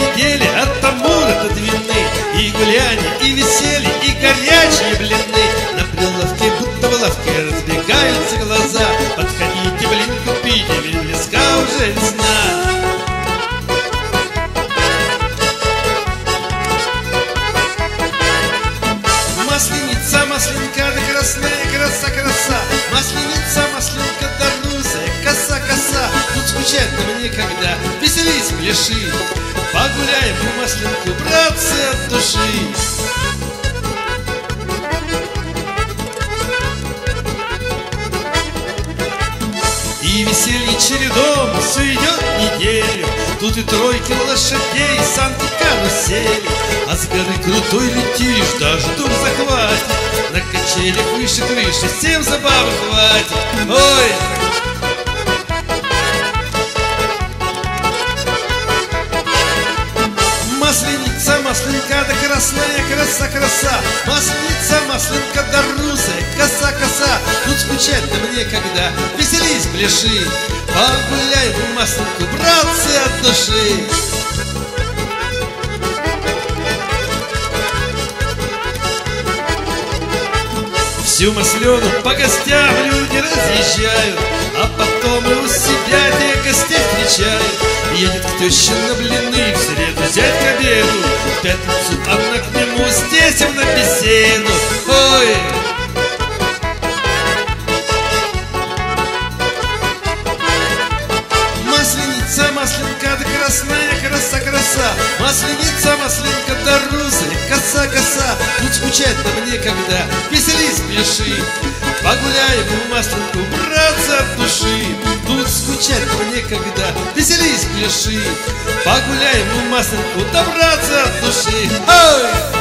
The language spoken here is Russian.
недели от Амура до Двины. И гулянье, и веселье, и горячие блины. На прилавке, будто в лавке, разбегаются глаза. Подходите, блин, купите, ведь близка уже весна. Масленица, маслинка, да красная краса, краса. Масленица, маслинка, да русая, коса, коса. Тут скучать нам некогда, веселись, пляши. Погуляем в маслинку, братцы, от души. И веселье чередом все идет неделю. Тут и тройки лошадей, санки, карусели. А с горы крутой летишь, даже дух захватит. На качелях выше крыши, всем забавы хватит. Ой! Масленица, маслинка, да красная краса, краса. Масленица, маслинка, да русая, коса, коса. Тут скучать нам некогда, веселись, пляши. Погуляй в маслинку, братцы, от души. Всю маслену по гостям люди разъезжают, а потом и у себя те гостей встречают. Едет к теще на блины, в среду взять к обеду, в пятницу она к нему, здесь им на беседу. Ой! Масленица, маслинка, да красная краса, краса. Масленица, маслинка, да русая, коса, коса. Тут скучать нам некогда, веселись, пляши. Погуляем в маслинку, братцы, от души. Тут скучать нам некогда, веселись, пляши. Погуляем в маслинку, да братцы, от души. Ой!